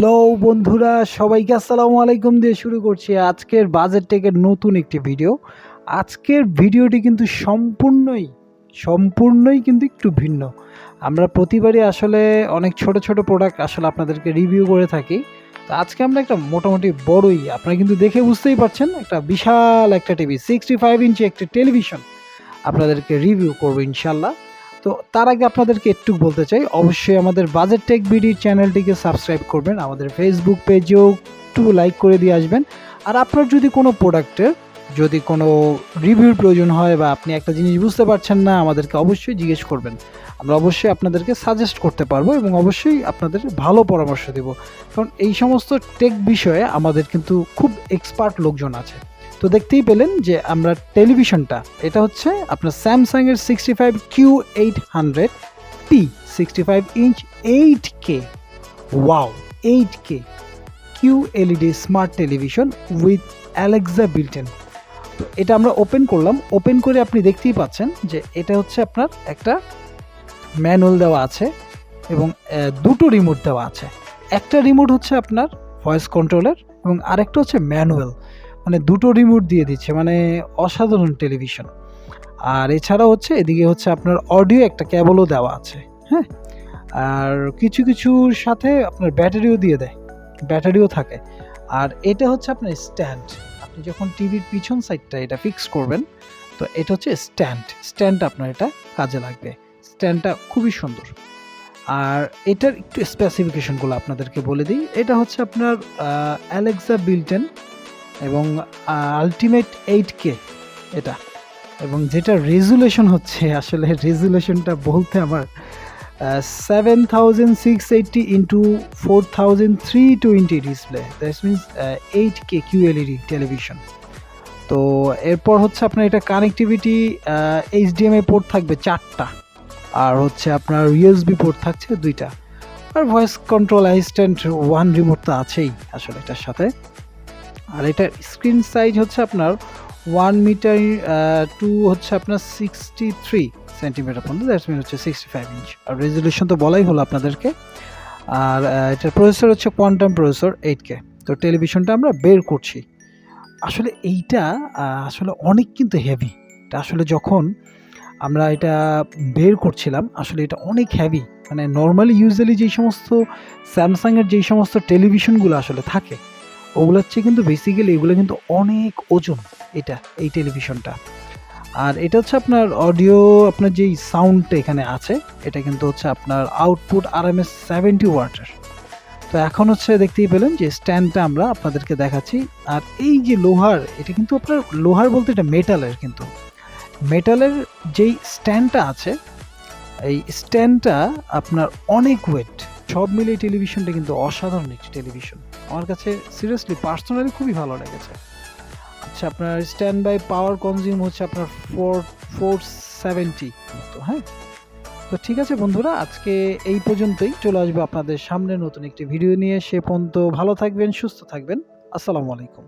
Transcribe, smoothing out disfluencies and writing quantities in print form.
Hello বন্ধুরা, সবাইকে আসসালামু আলাইকুম দিয়ে শুরু করছি আজকের বাজেট টেকের নতুন একটি ভিডিও। আজকের ভিডিওটি কিন্তু সম্পূর্ণই কিন্তু একটু ভিন্ন। আমরা প্রতিবারই আসলে অনেক ছোট ছোট প্রোডাক্ট আসলে আপনাদেরকে রিভিউ করে থাকি। তো আজকে আমরা একটা মোটামুটি বড়ই, আপনারা কিন্তু দেখে বুঝতেই পারছেন, একটা বিশাল একটা টিভি 65 ইঞ্চি একটা টেলিভিশন আপনাদেরকে রিভিউ করবো ইনশাল্লাহ। তো তার আগে আপনাদেরকে একটু বলতে চাই, অবশ্যই আমাদের বাজেট টেক বিডি চ্যানেলটিকে সাবস্ক্রাইব করবেন, আমাদের ফেসবুক পেজেও একটু লাইক করে দিয়ে আসবেন। আর আপনার যদি কোনো প্রোডাক্টের যদি কোনো রিভিউর প্রয়োজন হয় বা আপনি একটা জিনিস বুঝতে পারছেন না, আমাদেরকে অবশ্যই জিজ্ঞেস করবেন। আমরা অবশ্যই আপনাদেরকে সাজেস্ট করতে পারবো এবং অবশ্যই আপনাদের ভালো পরামর্শ দেব, কারণ এই সমস্ত টেক বিষয়ে আমাদের কিন্তু খুব এক্সপার্ট লোকজন আছে। তো দেখতেই পেলেন যে আমরা টেলিভিশনটা, এটা হচ্ছে আপনার স্যামসাংয়ের 65Q800T 65 inch 8K, wow 8K QLED smart television with Alexa built-in. তো এটা আমরা ওপেন করলাম, ওপেন করে আপনি দেখতেই পাচ্ছেন যে এটা হচ্ছে আপনার একটা ম্যানুয়াল দেওয়া আছে এবং দুটো রিমোট দেওয়া আছে। একটা রিমোট হচ্ছে আপনার ভয়েস কন্ট্রোলার এবং আরেকটা হচ্ছে ম্যানুয়াল, মানে দুটো রিমোট দিয়ে দিচ্ছে, মানে অসাধারণ টেলিভিশন। আর এছাড়া হচ্ছে এদিকে হচ্ছে আপনার অডিও একটা কেবলও দেওয়া আছে, হ্যাঁ। আর কিছু কিছুর সাথে আপনার ব্যাটারিও দিয়ে দেয়, ব্যাটারিও থাকে। আর এটা হচ্ছে আপনার স্ট্যান্ড, আপনি যখন টিভির পিছন সাইডটা এটা ফিক্স করবেন, তো এটা হচ্ছে স্ট্যান্ড আপনার এটা কাজে লাগবে। স্ট্যান্ডটা খুবই সুন্দর। আর এটার একটু স্পেসিফিকেশনগুলো আপনাদেরকে বলে দিই। এটা হচ্ছে আপনার অ্যালেক্সা বিল্ট-ইন এবং আলটিমেট 8K এটা, এবং যেটা রেজুলেশন হচ্ছে, আসলে রেজুলেশনটা বলতে আমার 7680 into 4320 display, that means 8K QLED television. তো এরপর হচ্ছে আপনার এটা কানেক্টিভিটি HDMI পোর্ট থাকবে 4টা, আর হচ্ছে আপনার USB পোর্ট থাকছে 2টা, আর ভয়েস কন্ট্রোল অ্যাসিস্ট্যান্ট 1 রিমোট তো আছেই আসলে এটার সাথে। আর এটার স্ক্রিন সাইজ হচ্ছে আপনার 1 মিটার টু হচ্ছে আপনার 63 সেন্টিমিটার পর্যন্ত, দ্যাটস মিন হচ্ছে 65 ইঞ্চ। আর রেজলিউশন তো বলাই হলো আপনাদেরকে। আর এটার প্রসেসর হচ্ছে কোয়ান্টাম প্রসেসর 8K। তো টেলিভিশনটা আমরা বের করছি, আসলে এইটা আসলে অনেক কিন্তু হেভি। এটা আসলে যখন আমরা এটা বের করছিলাম, আসলে এটা অনেক হেভি, মানে নর্মালি ইউজুয়ালি যেই সমস্ত স্যামসাংয়ের যেই সমস্ত টেলিভিশনগুলো আসলে থাকে, ওগুলোর চেয়ে কিন্তু বেসিক্যালি এগুলো কিন্তু অনেক ওজন এই টেলিভিশনটা। আর এটা হচ্ছে আপনার অডিও, আপনার যেই সাউন্ডটা এখানে আছে, এটা কিন্তু হচ্ছে আপনার আউটপুট RMS 70 ওয়াটের। তো এখন হচ্ছে দেখতেই পেলেন যে স্ট্যান্ডটা আমরা আপনাদেরকে দেখাচ্ছি। আর এই যে লোহার, এটা কিন্তু আপনার লোহার বলতে এটা মেটালের, কিন্তু মেটালের যেই স্ট্যান্ডটা আছে, এই স্ট্যান্ডটা আপনার অনেক ওয়েট। সব মিলিয়ে টেলিভিশনটা কিন্তু অসাধারণ একটি টেলিভিশন, আমার কাছে সিরিয়াসলি পার্সোনালি খুবই ভালো লেগেছে। আচ্ছা, আপনার স্ট্যান্ড বাই পাওয়ার কনজিউম হচ্ছে আপনার 470 মতো, হ্যাঁ। তো ঠিক আছে বন্ধুরা, আজকে এই পর্যন্তই। চলে আসবো আপনাদের সামনে নতুন একটি ভিডিও নিয়ে। সে পর্যন্ত ভালো থাকবেন, সুস্থ থাকবেন। আসসালামু আলাইকুম।